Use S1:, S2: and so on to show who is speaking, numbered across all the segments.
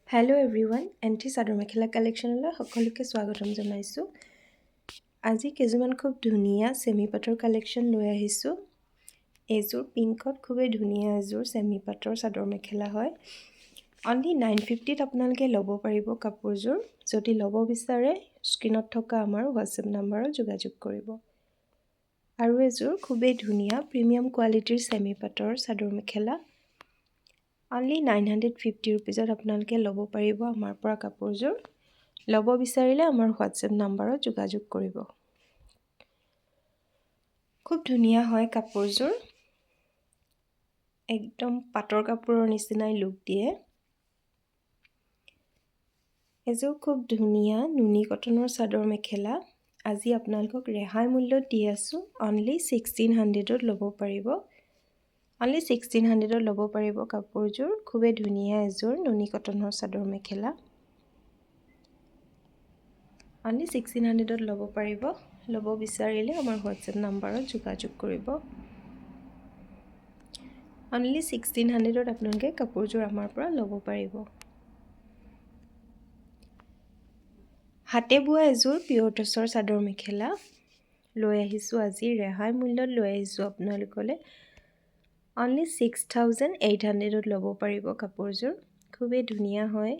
S1: Hello' everyone, anti chador mekhela কালেকশ্যনলৈ সকলোকে স্বাগতম জনাইছোঁ। আজি কেইযোৰমান খুব ধুনীয়া চেমি পাটৰ কালেকশ্যন লৈ আহিছোঁ। এইযোৰ পিংকত খুবেই ধুনীয়া এযোৰ চেমি পাটৰ চাদৰ মেখেলা হয়। অনলি 950ত আপোনালোকে ল'ব পাৰিব কাপোৰযোৰ। যদি ল'ব বিচাৰে স্ক্ৰীণত থকা আমাৰ হোৱাটছএপ নাম্বাৰত যোগাযোগ কৰিব। আৰু এযোৰ খুবেই ধুনীয়া প্ৰিমিয়াম কোৱালিটিৰ চেমি পাটৰ চাদৰ মেখেলা। অনলি 950 ৰুপিজত আপোনালোকে ল'ব পাৰিব আমাৰ পৰা কাপোৰযোৰ। ল'ব বিচাৰিলে আমাৰ হোৱাটছএপ নাম্বাৰত যোগাযোগ কৰিব। খুব ধুনীয়া হয় কাপোৰযোৰ, একদম পাটৰ কাপোৰৰ নিচিনাই লুক দিয়ে। এযোৰ খুব ধুনীয়া নুনি কটনৰ চাদৰ মেখেলা। আজি আপোনালোকক ৰেহাই মূল্যত দি আছোঁ। অনলি 1600ত ল'ব পাৰিব। অনলি 1600ত ল'ব পাৰিব কাপোৰযোৰ। খুবেই ধুনীয়া এযোৰ নুনি কটনৰ চাদৰ মেখেলা। অনলি 1600ত ল'ব পাৰিব। ল'ব বিচাৰিলে আমাৰ হোৱাটছএপ নাম্বাৰত যোগাযোগ কৰিব। অনলি 1600ত আপোনালোকে কাপোৰযোৰ আমাৰ পৰা ল'ব পাৰিব। হাতে বোৱা এযোৰ পিয়ৰ টচৰ চাদৰ মেখেলা লৈ আহিছোঁ আজি ৰেহাই মূল্যত লৈ আহিছোঁ আপোনালোকলৈ। অনলি 6800ত ল'ব পাৰিব কাপোৰযোৰ। খুবেই ধুনীয়া হয়।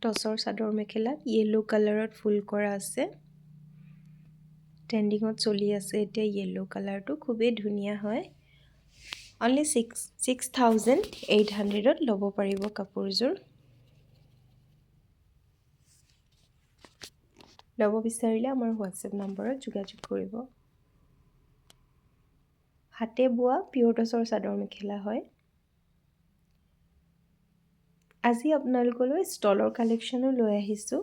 S1: টচৰ চাদৰ মেখেলাত য়েল্লো কালাৰত ফুল কৰা আছে। ট্ৰেণ্ডিঙত চলি আছে এতিয়া য়েল্লো কালাৰটো, খুবেই ধুনীয়া হয়। অনলি 6800ত ল'ব পাৰিব কাপোৰযোৰ। ল'ব বিচাৰিলে আমাৰ হোৱাটছএপ নাম্বাৰত যোগাযোগ কৰিব। হাতে বোৱা পিয়ৰ টচৰ চাদৰ মেখেলা হয়। আজি আপোনালোকলৈ ষ্টলৰ কালেকশ্যনো লৈ আহিছোঁ।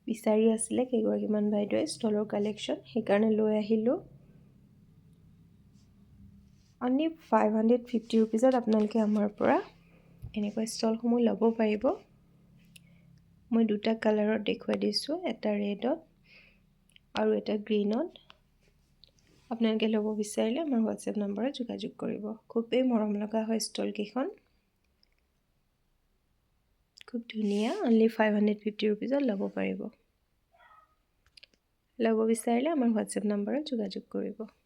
S1: বিচাৰি আছিলে কেইগৰাকীমান বাইদেৱে ষ্টলৰ কালেকশ্যন, সেইকাৰণে লৈ আহিলোঁ। অনলি 550 ৰুপিজত আপোনালোকে আমাৰ পৰা এনেকুৱা ষ্টলসমূহ ল'ব পাৰিব। মই দুটা কালাৰত দেখুৱাই দিছোঁ, এটা ৰেডত আৰু এটা গ্ৰীণত। আপোনালোকে ল'ব বিচাৰিলে আমাৰ হোৱাটছএপ নাম্বাৰত যোগাযোগ কৰিব। খুবেই মৰম লগা হয় ষ্টলকেইখন। খুব ধুনীয়া, অনলি 550 ৰুপিজত ল'ব পাৰিব। ল'ব বিচাৰিলে আমাৰ হোৱাটছএপ নাম্বাৰত যোগাযোগ কৰিব।